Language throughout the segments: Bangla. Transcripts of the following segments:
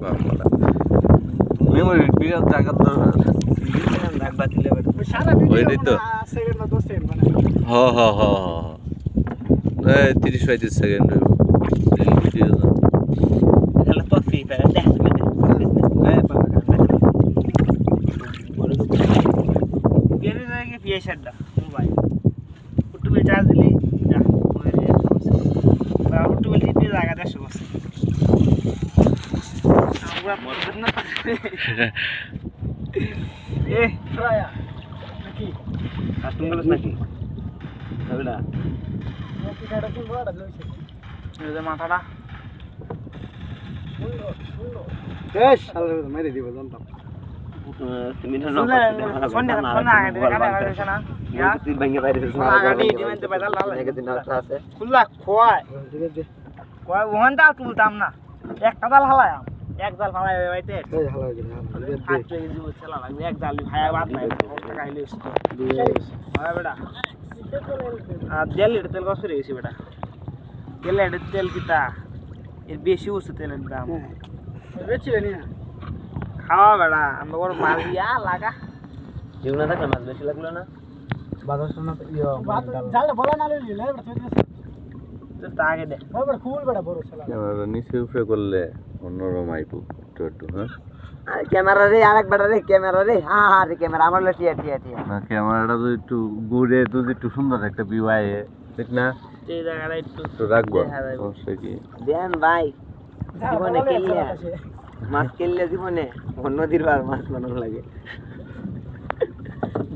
বাবা মেমোরি বিরাট জায়গা তো দাগ বাতিলে সারা ওইটাই তো। সেকেন্ড না 10 সেকেন্ড মানে হ হ হ এই 30-35 সেকেন্ড ভিডিও তাহলে তো ফ্রি ফায়ার দেখ তুমি এই বাবা বড় তো বেরে লাগে পিএসআরটা মোবাইল ইউটিউবে চার্জ দিলি যা ওই রে আর ইউটিউবে দিতে জায়গা দেশ বসে আমরা মরবেন না এ ছড়ায়া নাকি আর তুমি বলছ নাকি হবেলা নাকি কাটা কি বড়টা লইছে এই যে মাথাটা বেশ শালা মেরে দিব জানতাম তুমি না সোনা সোনা আগে কাটা হইছে না ইয়া তিন ভাঙে বাইরে সোনা আগে দিমেন্তে পাইতাল লাল আগে দিন আছে খুললা খোয় কয় ওহানটা তুলতাম না এক কাদাল হালায়াম এক জাল ফালাই বাইতে এই হালা গেল আচ্ছা এই যে ছেলা লাগবে এক জাল ভায়া বাদ নাই টাকা আইলিস হয় বেটা আর তেল তেল কত রে গেছি বেটা তেল কিতা এর বেশি উঠছে তেলের দাম বেচি নি না খাওয়া বেটা আমরা ওর মাল দিয়া লাগা জীবনে থাকলে মাছ বেশি লাগলো না বাজার শোনা ইয়া জালে বলা না লইলি লে বেটা তো আগে দে বেটা খুল বেটা বড় শালা ক্যামেরা নিচে উপরে করলে অন্যরকম আইপু একটু হ্যাঁ আর ক্যামেরা রে আরেক বেটা রে ক্যামেরা রে হ্যাঁ হ্যাঁ রে ক্যামেরা আমার লে টিয়া না ক্যামেরাটা তো একটু ঘুরে তো একটু সুন্দর একটা ভিউ আয়ে ঠিক না এই জায়গাটা একটু তো রাখবো সমস্যা কি দেন ভাই জীবনে কিনলে মাছ কিনলে জীবনে নদীর পার মাছ বানানো লাগে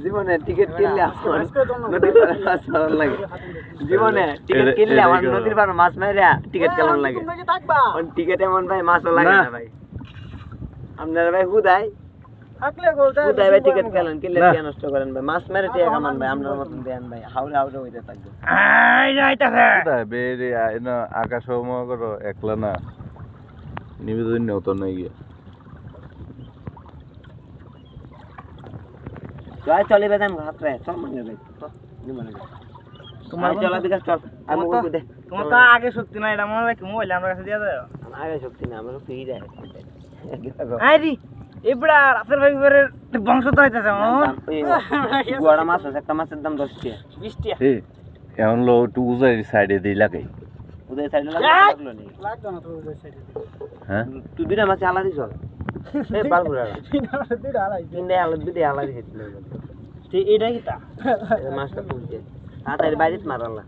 জীবনে টিকিট কিনলে নদীর পার মাছ বানানো লাগে জীবনে টিকিট কিনলে আমার নদীর পার মাছ মাইরা টিকিট কেমন লাগে টিকিট এমন ভাই মাছও লাগে না ভাই আপনারা ভাই হুদাই থাকলে গোলটা হুদাই ভাই টিকিট কেলেন কিনলে টিয়া নষ্ট করেন ভাই মাছ মেরে টিয়া কামান ভাই আপনার মতন দেন ভাই হাওড়ে হাওড়ে হইতে থাকবে এই যাইতাছে বেরে না আকাশ সময় করো একলা না নিবেদন নেও তো নাই গিয়ে যাই চলে বেদাম হাত রে চল মনে ভাই তো নিমনে তোমার চলা বিকাশ চল আমি কই দে তোমার তো আগে শক্তি নাই এটা মনে রাখি মোবাইল আমার কাছে দিয়া দাও আগে শক্তি না আমার ফ্রি যায় আইরি এবড়া রাতের ভাই করে বংশ তো হইতাছে গোড়া মাছ আছে একটা মাছের দাম 10 টাকা 20 টাকা এই এখন লো একটু উজাই সাইডে দেই লাগাই উদয় সাইডে লাগলো নি লাগতো না তো ওই সাইডে হ্যাঁ তুই দুইটা মাছ আলা দিছ এই বাল পুরা দুইটা হালাই তিনটা আলা দুইটা আলা দিছিস তুই এইটা কিটা মাছটা তুলছে তাড়াতাড়ি বাইরে মারালা